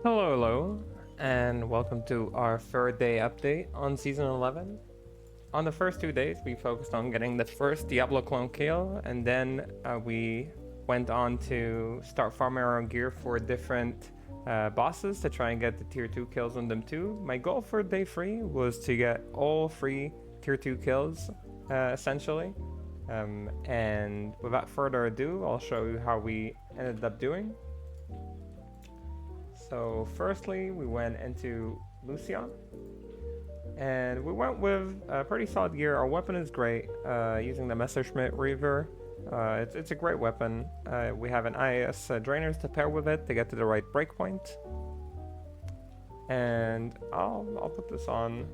Hello, and welcome to our third day update on Season 11. On the first 2 days, we focused on getting the first Diablo clone kill, and then we went on to start farming our gear for different bosses to try and get the tier 2 kills on them too. My goal for day 3 was to get all 3 tier 2 kills, essentially. And without further ado, I'll show you how we ended up doing. So firstly, we went into Lucion, and we went with a pretty solid gear. Our weapon is great, using the Messerschmitt Reaver. It's a great weapon. We have an IAS drainers to pair with it to get to the right breakpoint. And I'll put this on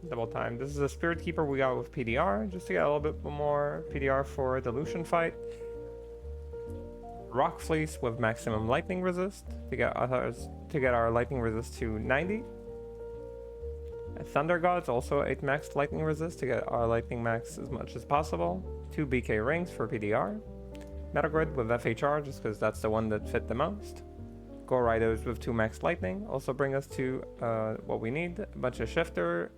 double time. This is a Spirit Keeper we got with PDR, just to get a little bit more PDR for the Lucion fight. Rock Fleece with maximum lightning resist to get our lightning resist to 90. Thunder Gods also 8 max lightning resist to get our lightning max as much as possible. 2 BK rings for PDR. Metal Grid with FHR just because that's the one that fit the most. Go Riders with 2 max lightning also bring us to what we need. A bunch of Shifter,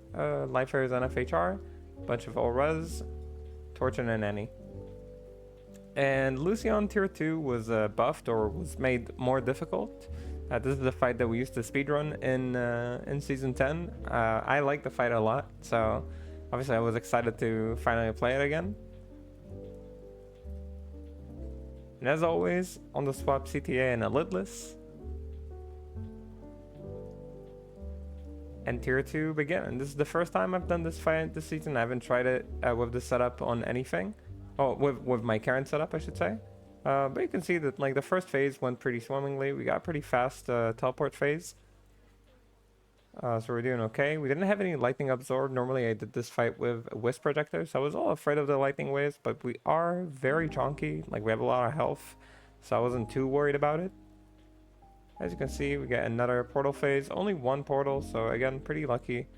Life Airs and FHR. A bunch of all res, Torture and Any. And Lucion tier 2 was buffed or was made more difficult. This is the fight that we used to speedrun in Season 10. I like the fight a lot, so obviously I was excited to finally play it again. And as always, on the swap CTA and a lidless. And tier 2 begin. And this is the first time I've done this fight this season. I haven't tried it with the setup on anything. Oh, with my current setup, I should say. But you can see that like the first phase went pretty swimmingly. We got a pretty fast teleport phase. So we're doing okay. We didn't have any lightning absorb. Normally I did this fight with a wisp projector, so I was all afraid of the lightning waves, but we are very chonky. Like we have a lot of health, so I wasn't too worried about it. As you can see, we get another portal phase. Only one portal, so again, pretty lucky.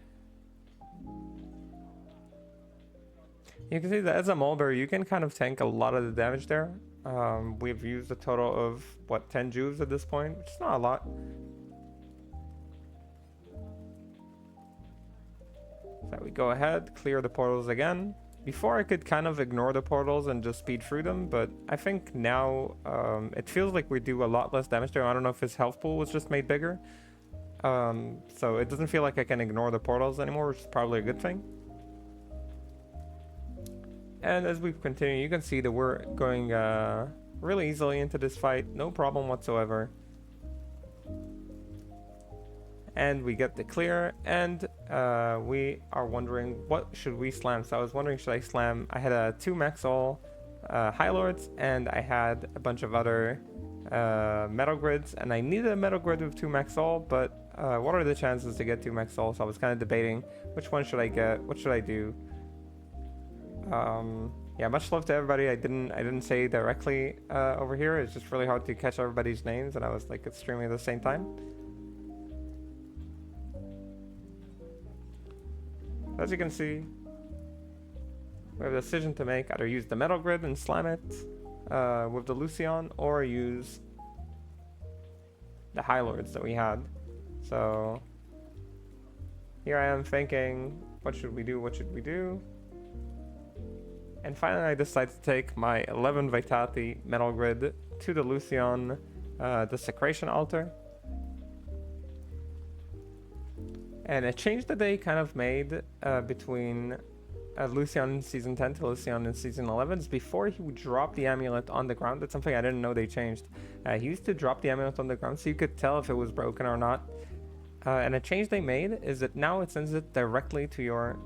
You can see that as a Mulberry, you can kind of tank a lot of the damage there. We've used a total of, what, 10 juves at this point, which is not a lot. So we go ahead, clear the portals again. Before I could kind of ignore the portals and just speed through them, but I think now it feels like we do a lot less damage there. I don't know if his health pool was just made bigger. So it doesn't feel like I can ignore the portals anymore, which is probably a good thing. And as we continue, you can see that we're going really easily into this fight, no problem whatsoever. And we get the clear, and we are wondering what should we slam. So I was wondering, should I slam? I had 2 max all High Lords, and I had a bunch of other metal grids, and I needed a metal grid with 2 max all, but what are the chances to get 2 max all? So I was kind of debating which one should I get, what should I do. Yeah, much love to everybody. I didn't say directly over here. It's just really hard to catch everybody's names, and I was like streaming at the same time. As you can see, we have a decision to make: either use the metal grid and slam it with the Lucion, or use the High Lords that we had. So here I am thinking, what should we do? What should we do? And finally I decided to take my 11 Vitality Metal Grid to the Lucion Desecration Altar. And a change that they kind of made between Lucion in Season 10 to Lucion in Season 11 is before he would drop the amulet on the ground. That's something I didn't know they changed. He used to drop the amulet on the ground so you could tell if it was broken or not. And a change they made is that now it sends it directly to your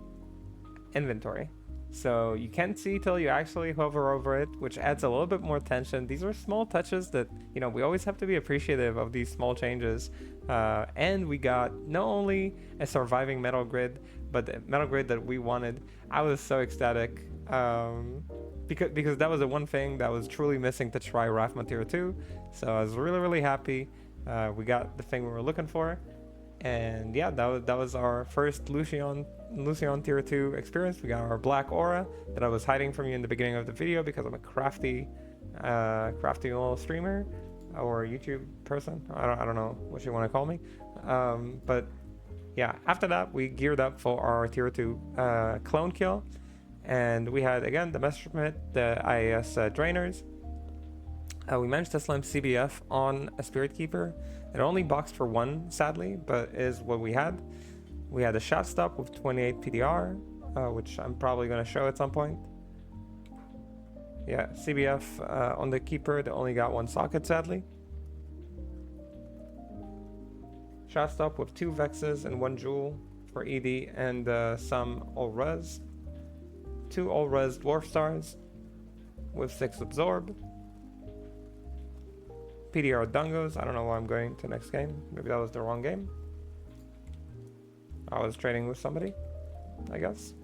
inventory. So you can't see till you actually hover over it, which adds a little bit more tension. These are small touches that, you know, we always have to be appreciative of these small changes. And we got not only a surviving metal grid, but the metal grid that we wanted. I was so ecstatic because that was the one thing that was truly missing to try Rathma tier 2. So I was really happy. We got the thing we were looking for. And yeah, that was our first Lucion tier 2 experience. We got our black aura that I was hiding from you in the beginning of the video because I'm a crafty little streamer. or YouTube person. I don't know what you want to call me. But yeah, after that, we geared up for our tier 2 clone kill. And we had, again, the Messerschmitt, the IAS drainers. We managed to slam CBF on a Spirit Keeper. It only boxed for 1, sadly, but is what we had. We had a shot stop with 28 PDR, which I'm probably going to show at some point. Yeah, CBF on the Keeper, they only got 1 socket, sadly. Shot stop with 2 Vexes and 1 Jewel for ED and some all-res. 2 all-res Dwarf Stars with 6 Absorb. PDR Dungos. I don't know why I'm going to next game. Maybe that was the wrong game. I was trading with somebody, I guess.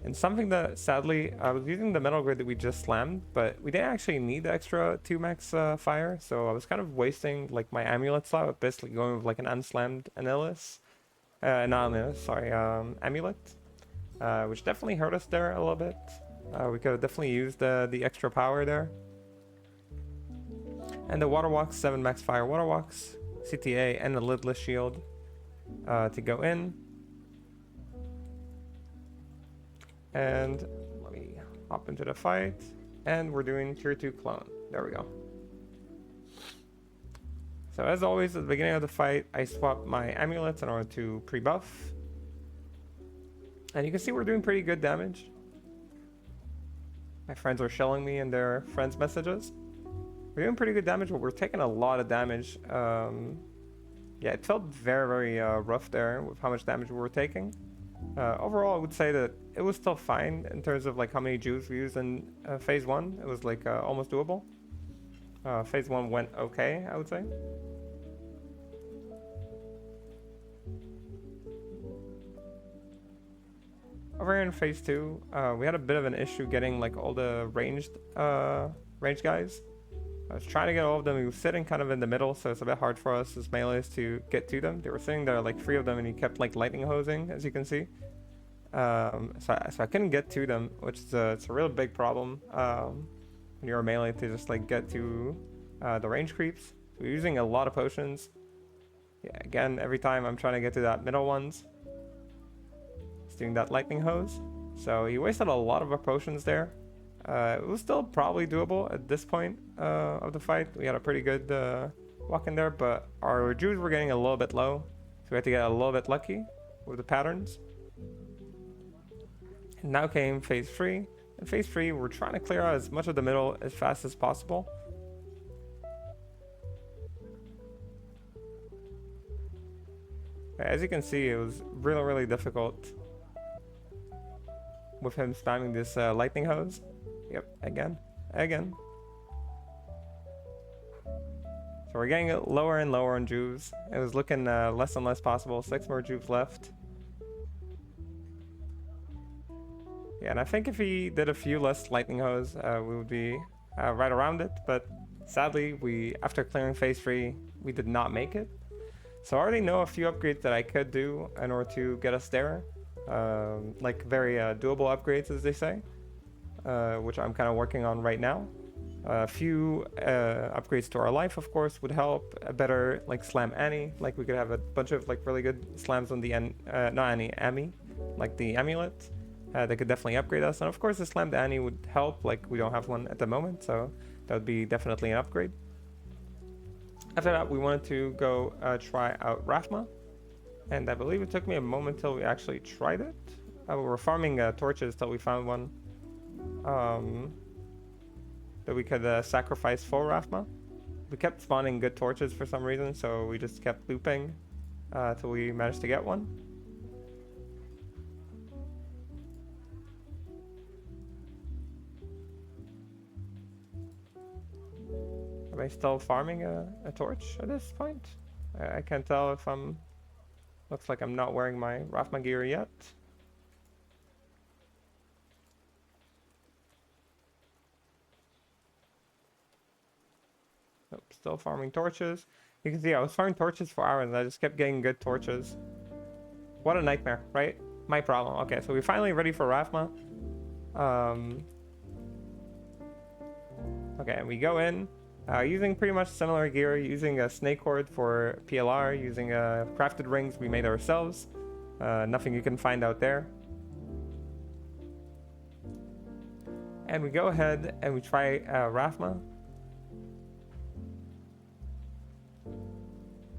And something that, sadly, I was using the metal grid that we just slammed, but we didn't actually need the extra 2 max fire, so I was kind of wasting like my amulet slot, with basically going with like an unslammed Anilus. Not Anilus, sorry, amulet. Which definitely hurt us there a little bit. We could have definitely used the extra power there. And the Waterwalks, 7 max fire Waterwalks, CTA, and the lidless shield to go in. And let me hop into the fight. And we're doing tier 2 clone. There we go. So as always, at the beginning of the fight, I swapped my amulets in order to pre-buff. And you can see we're doing pretty good damage. My friends are shelling me in their friends' messages. We're doing pretty good damage, but we're taking a lot of damage. Yeah, it felt very, very rough there with how much damage we were taking. Overall, I would say that it was still fine in terms of like how many Jews we used in phase 1. It was like almost doable. Phase 1 went okay, I would say. Over here in phase 2, we had a bit of an issue getting like all the ranged guys. I was trying to get all of them. He was sitting kind of in the middle, so it's a bit hard for us as melees to get to them. They were sitting there, like 3 of them, and he kept like lightning hosing, as you can see. So I couldn't get to them, which is it's a real big problem when you're a melee to just like get to the range creeps. So we're using a lot of potions. Yeah, again, every time I'm trying to get to that middle ones, he's doing that lightning hose. So he wasted a lot of our potions there. It was still probably doable at this point of the fight. We had a pretty good walk in there, but our Jews were getting a little bit low, so we had to get a little bit lucky with the patterns. And now came phase 3. In phase 3, we're trying to clear out as much of the middle as fast as possible. As you can see, it was really, really difficult with him spamming this lightning hose. Yep, again. So we're getting it lower and lower on Jews. It was looking less and less possible. 6 more Jews left. Yeah, and I think if he did a few less lightning hose, we would be right around it. But sadly, after clearing phase 3, we did not make it. So I already know a few upgrades that I could do in order to get us there. Like very doable upgrades, as they say. Which I'm kind of working on right now. A few upgrades to our life, of course, would help. A better like slam Annie, like we could have a bunch of like really good slams on the not Annie, Ami, like the amulet. That could definitely upgrade us, and of course the slam to Annie would help. Like we don't have one at the moment, so that would be definitely an upgrade. After that, we wanted to go try out Rathma, and I believe it took me a moment till we actually tried it. We were farming torches till we found one. That we could sacrifice for Rathma. We kept spawning good torches for some reason, so we just kept looping till we managed to get one. Am I still farming a torch at this point? I can't tell if I'm... Looks like I'm not wearing my Rathma gear yet. Nope, still farming torches. You can see I was farming torches for hours and I just kept getting good torches. What a nightmare, right? My problem. Okay, so we're finally ready for Rathma. Um, okay, we go in using pretty much similar gear, using a snake cord for PLR, using crafted rings we made ourselves. Nothing you can find out there. And we go ahead and we try Rathma.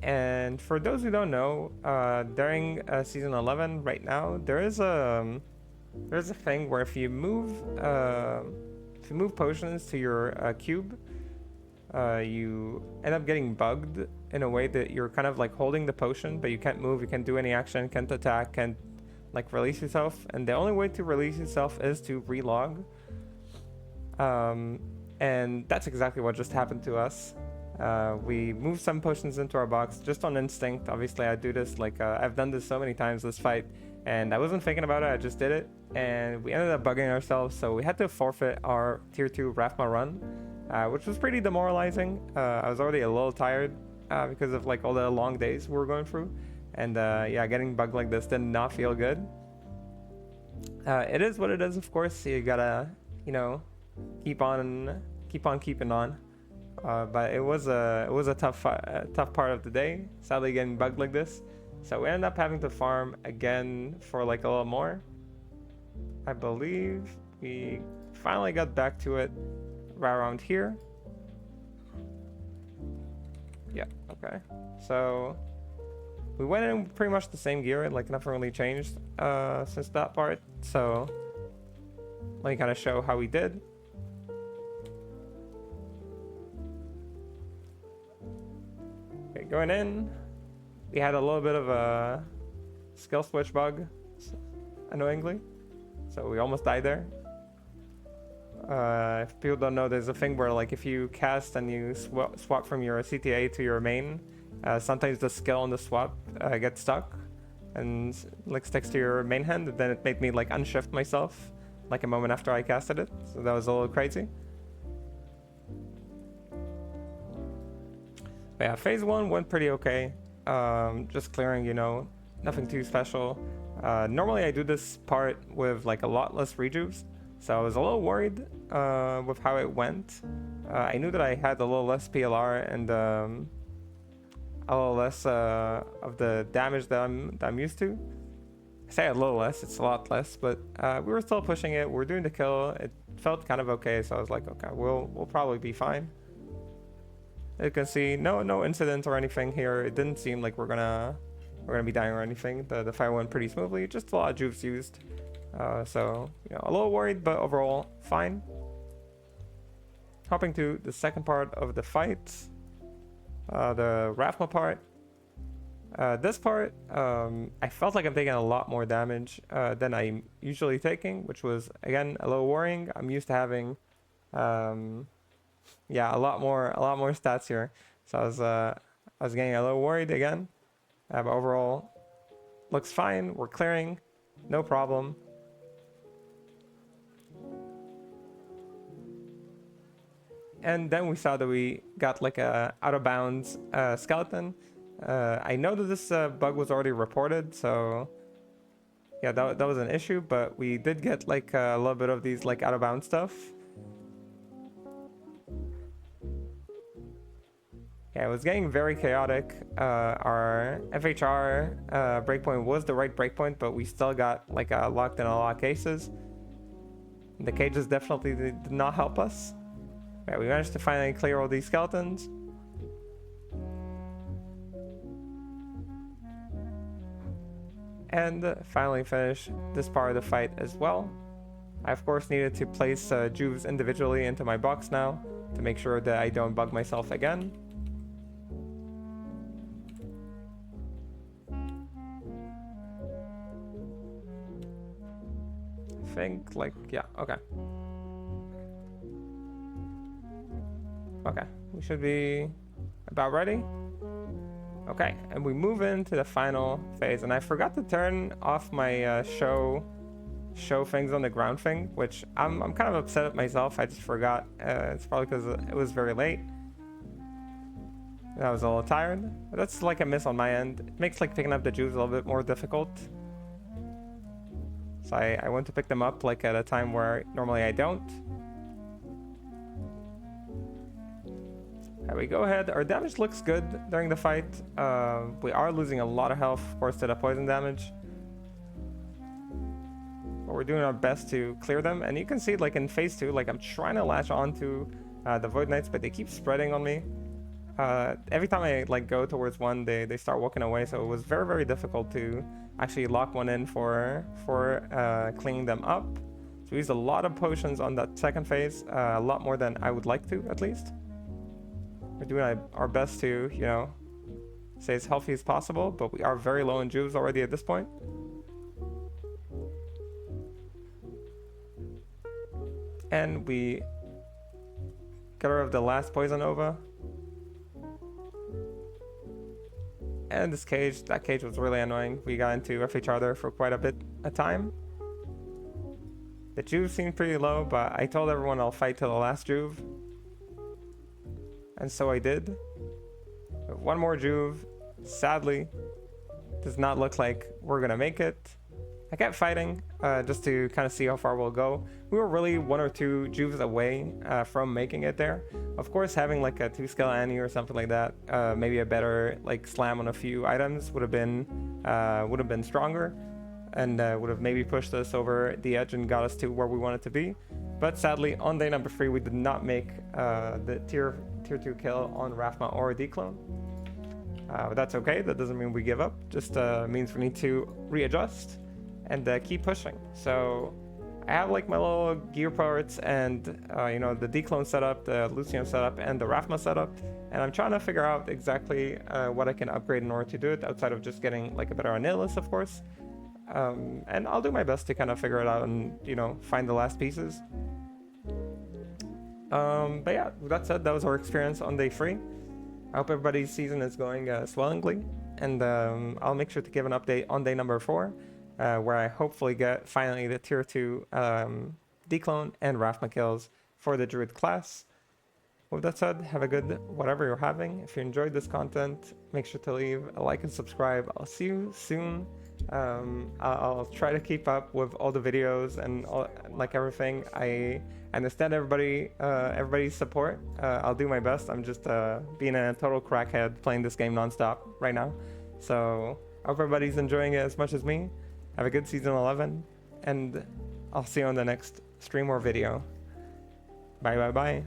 And for those who don't know, during season 11 right now, there's a thing where if you move potions to your cube, you end up getting bugged in a way that you're kind of like holding the potion, but you can't move, you can't do any action, can't attack, can't like release yourself. And the only way to release yourself is to relog. And that's exactly what just happened to us. We moved some potions into our box just on instinct. Obviously, I do this like I've done this so many times this fight, and I wasn't thinking about it. I just did it, and we ended up bugging ourselves. So we had to forfeit our tier 2 Rathma run, which was pretty demoralizing. I was already a little tired because of like all the long days we were going through, and yeah, getting bugged like this did not feel good. It is what it is, of course. You gotta, you know, keep on keeping on. But it was a tough part of the day. Sadly, getting bugged like this, so we ended up having to farm again for like a little more. I believe we finally got back to it right around here. Yeah. Okay. So we went in pretty much the same gear. Like nothing really changed since that part. So let me kind of show how we did. Going in, we had a little bit of a skill switch bug, annoyingly, so we almost died there. If people don't know, there's a thing where like if you cast and you swap from your CTA to your main, sometimes the skill on the swap gets stuck and like sticks to your main hand, and then it made me like unshift myself like a moment after I casted it, so that was a little crazy. But yeah, phase 1 went pretty okay. Just clearing, you know, nothing too special. Normally I do this part with like a lot less rejuves, so I was a little worried with how it went. I knew that I had a little less PLR and a little less of the damage that I'm used to. I say a little less, it's a lot less, but we were still pushing it. We were doing the kill. It felt kind of okay, so I was like, okay, we'll probably be fine. You can see no incident or anything here. It didn't seem like we're gonna be dying or anything. The fight went pretty smoothly. Just a lot of juice used. So you know, a little worried, but overall fine. Hopping to the second part of the fight, the Rathma part. This part, I felt like I'm taking a lot more damage than I'm usually taking, which was again a little worrying. I'm used to having yeah, a lot more stats here, so I was getting a little worried again, but overall looks fine. We're clearing, no problem. And then we saw that we got like a out of bounds skeleton. I know that this bug was already reported, so yeah, that was an issue, but we did get like a little bit of these like out of bounds stuff. Yeah, it was getting very chaotic. Our FHR breakpoint was the right breakpoint, but we still got like locked in a lot of cases. The cages definitely did not help us. Yeah, we managed to finally clear all these skeletons. And finally finish this part of the fight as well. I of course needed to place juves individually into my box now to make sure that I don't bug myself again. Think like, yeah, okay, we should be about ready. Okay, and we move into the final phase, and I forgot to turn off my show things on the ground thing, which I'm kind of upset at myself. I just forgot. It's probably because it was very late and I was a little tired, but that's like a miss on my end. It makes like picking up the juice a little bit more difficult. So I went to pick them up like at a time where normally I don't. We go ahead. Our damage looks good during the fight. We are losing a lot of health, of course, to the poison damage. But we're doing our best to clear them. And you can see, like, in phase 2, like, I'm trying to latch onto the Void Knights, but they keep spreading on me. Every time I, like, go towards one, they start walking away. So it was very, very difficult to actually lock one in for cleaning them up. So we used a lot of potions on that second phase. A lot more than I would like to, at least. We're doing our best to, you know, stay as healthy as possible, but we are very low in juves already at this point. And we got rid of the last Poison Nova. And this cage, that cage was really annoying. We got into FHR there for quite a bit of time. The juve seemed pretty low, but I told everyone I'll fight till the last juve. And so I did. One more juve. Sadly, does not look like we're gonna make it. I kept fighting just to kind of see how far we'll go. We were really 1 or 2 juves away from making it there. Of course, having like a 2-scale Annie or something like that, maybe a better like slam on a few items would have been stronger, and would have maybe pushed us over the edge and got us to where we wanted to be. But sadly, on day number 3, we did not make the tier 2 kill on Rathma or Declone. But that's okay. That doesn't mean we give up. Just means we need to readjust and keep pushing. So I have like my little gear parts and you know, the Declone setup, the Lucion setup, and the Rathma setup, and I'm trying to figure out exactly what I can upgrade in order to do it, outside of just getting like a better Annihilus, of course. And I'll do my best to kind of figure it out and, you know, find the last pieces. But yeah, with that said, that was our experience on day 3. I hope everybody's season is going swellingly, and I'll make sure to give an update on day number 4, where I hopefully get finally the tier 2 Declone and Rathma kills for the Druid class. With that said, have a good whatever you're having. If you enjoyed this content, make sure to leave a like and subscribe. I'll see you soon. I'll try to keep up with all the videos and all, like everything. I understand everybody's support. I'll do my best. I'm just being a total crackhead playing this game nonstop right now. So I hope everybody's enjoying it as much as me. Have a good season 11, and I'll see you on the next stream or video. Bye bye bye.